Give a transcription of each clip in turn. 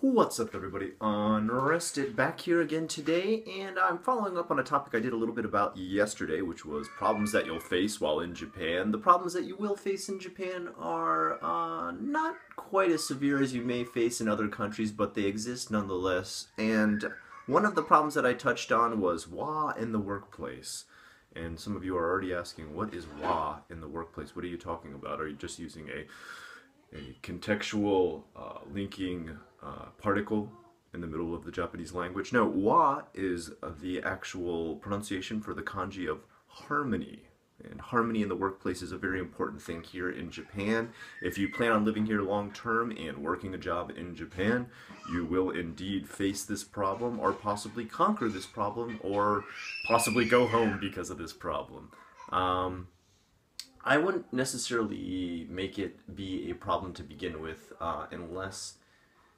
What's up, everybody? Unrested back here again today, and I'm following up on a topic I did a little bit about yesterday, which was problems that you'll face while in Japan. The problems that you will face in Japan are not quite as severe as you may face in other countries, but they exist nonetheless. And one of the problems that I touched on was wa in the workplace. And some of you are already asking, what is wa in the workplace? What are you talking about? Are you just using a contextual linking particle in the middle of the Japanese language? No, wa is the actual pronunciation for the kanji of harmony. And harmony in the workplace is a very important thing here in Japan. If you plan on living here long term and working a job in Japan, you will indeed face this problem, or possibly conquer this problem, or possibly go home because of this problem. I wouldn't necessarily make it be a problem to begin with unless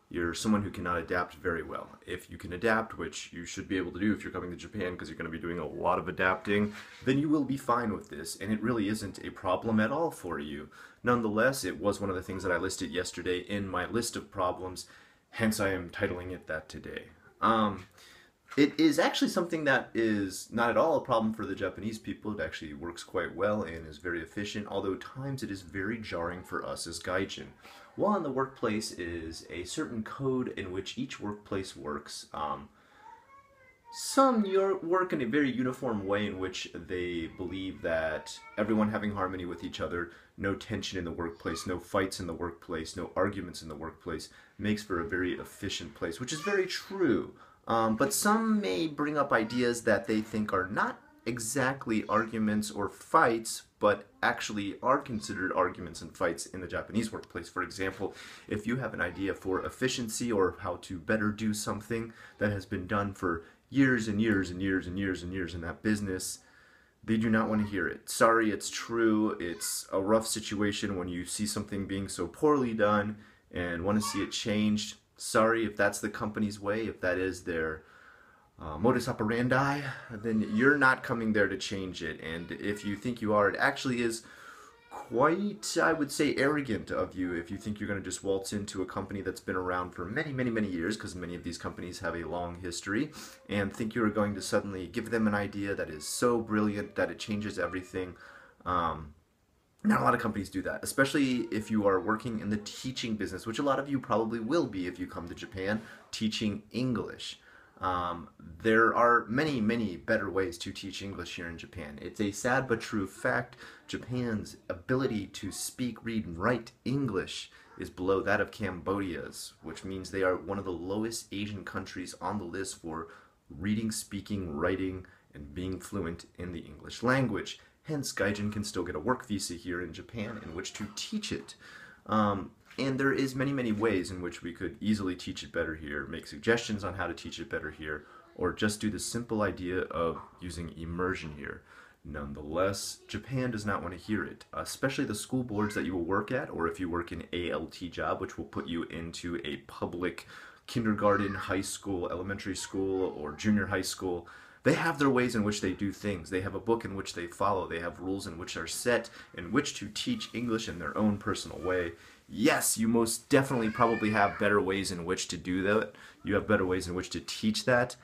you're someone who cannot adapt very well. If you can adapt, which you should be able to do if you're coming to Japan because you're going to be doing a lot of adapting, then you will be fine with this, and it really isn't a problem at all for you. Nonetheless, it was one of the things that I listed yesterday in my list of problems, hence I am titling it that today. It is actually something that is not at all a problem for the Japanese people. It actually works quite well and is very efficient, although at times it is very jarring for us as gaijin. While in the workplace is a certain code in which each workplace works. Some work in a very uniform way in which they believe that everyone having harmony with each other, no tension in the workplace, no fights in the workplace, no arguments in the workplace, makes for a very efficient place, which is very true. But some may bring up ideas that they think are not exactly arguments or fights, but actually are considered arguments and fights in the Japanese workplace. For example, if you have an idea for efficiency or how to better do something that has been done for years and years and years and years and years in that business, they do not want to hear it. Sorry, it's true. It's a rough situation when you see something being so poorly done and want to see it changed. Sorry if that's the company's way, if that is their modus operandi, then you're not coming there to change it. And if you think you are, it actually is quite, I would say, arrogant of you if you think you're going to just waltz into a company that's been around for many, many, many years, because many of these companies have a long history, and think you're going to suddenly give them an idea that is so brilliant that it changes everything. Not a lot of companies do that, especially if you are working in the teaching business, which a lot of you probably will be if you come to Japan, teaching English. There are many, many better ways to teach English here in Japan. It's a sad but true fact. Japan's ability to speak, read, and write English is below that of Cambodia's, which means they are one of the lowest Asian countries on the list for reading, speaking, writing, and being fluent in the English language. Hence, gaijin can still get a work visa here in Japan in which to teach it. And there is many, many ways in which we could easily teach it better here, make suggestions on how to teach it better here, or just do the simple idea of using immersion here. Nonetheless, Japan does not want to hear it, especially the school boards that you will work at, or if you work an ALT job, which will put you into a public kindergarten, high school, elementary school, or junior high school. They have their ways in which they do things. They have a book in which they follow. They have rules in which are set in which to teach English in their own personal way. Yes, you most definitely probably have better ways in which to do that. You have better ways in which to teach that.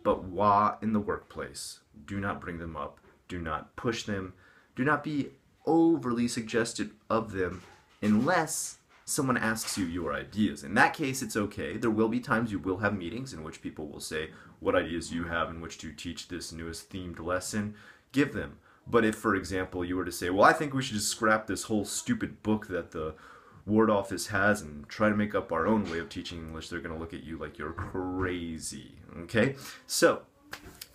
But wa in the workplace, do not bring them up. Do not push them. Do not be overly suggestive of them unless someone asks you your ideas. In that case, it's okay. There will be times you will have meetings in which people will say what ideas you have in which to teach this newest themed lesson. Give them. But if, for example, you were to say, well, I think we should just scrap this whole stupid book that the ward office has and try to make up our own way of teaching English, they're going to look at you like you're crazy. Okay? So,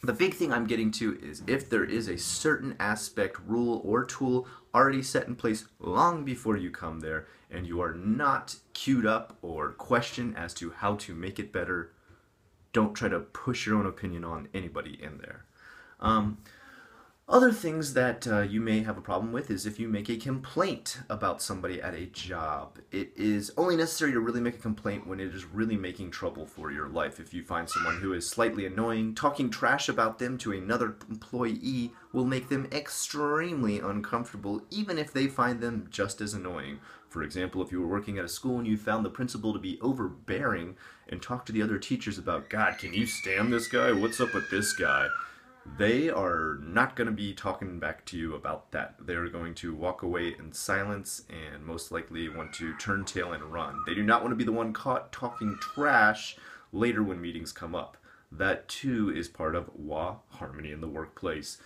the big thing I'm getting to is if there is a certain aspect, rule, or tool already set in place long before you come there, and you are not queued up or questioned as to how to make it better, don't try to push your own opinion on anybody in there. Other things that you may have a problem with is if you make a complaint about somebody at a job. It is only necessary to really make a complaint when it is really making trouble for your life. If you find someone who is slightly annoying, talking trash about them to another employee will make them extremely uncomfortable, even if they find them just as annoying. For example, if you were working at a school and you found the principal to be overbearing and talked to the other teachers about, God, can you stand this guy? What's up with this guy? They are not going to be talking back to you about that. They're going to walk away in silence and most likely want to turn tail and run. They do not want to be the one caught talking trash later when meetings come up. That too is part of WA, harmony in the workplace.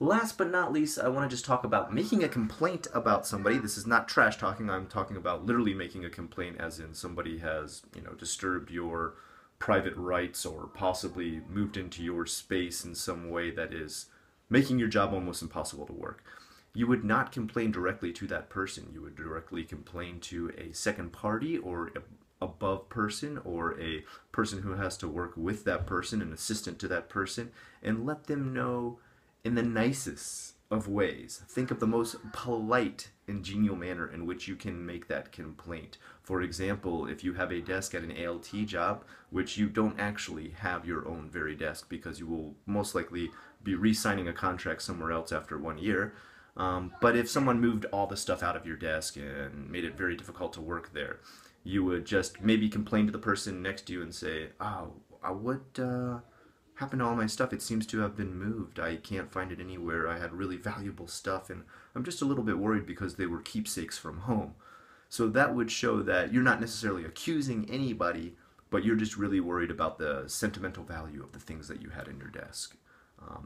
Last but not least, I want to just talk about making a complaint about somebody. This is not trash talking. I'm talking about literally making a complaint as in somebody has, disturbed your private rights or possibly moved into your space in some way that is making your job almost impossible to work. You would not complain directly to that person. You would directly complain to a second party or above person or a person who has to work with that person, an assistant to that person, and let them know in the nicest of ways. Think of the most polite and genial manner in which you can make that complaint. For example, if you have a desk at an ALT job, which you don't actually have your own very desk because you will most likely be re-signing a contract somewhere else after 1 year, but if someone moved all the stuff out of your desk and made it very difficult to work there, you would just maybe complain to the person next to you and say, oh, what happened to all my stuff? It seems to have been moved. I can't find it anywhere. I had really valuable stuff and I'm just a little bit worried because they were keepsakes from home. So that would show that you're not necessarily accusing anybody, but you're just really worried about the sentimental value of the things that you had in your desk.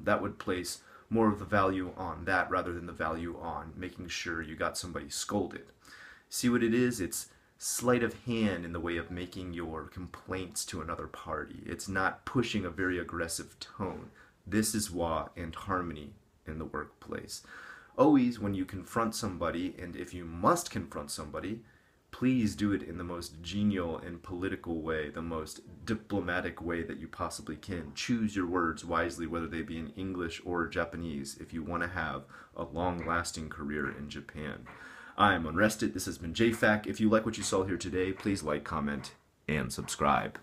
That would place more of the value on that rather than the value on making sure you got somebody scolded. See what it is? It's sleight of hand in the way of making your complaints to another party. It's not pushing a very aggressive tone. This is WA and harmony in the workplace. Always when you confront somebody, and if you must confront somebody, please do it in the most genial and political way, the most diplomatic way that you possibly can. Choose your words wisely, whether they be in English or Japanese, if you want to have a long-lasting career in Japan. I'm Unrested. This has been JFAC. If you like what you saw here today, please like, comment, and subscribe.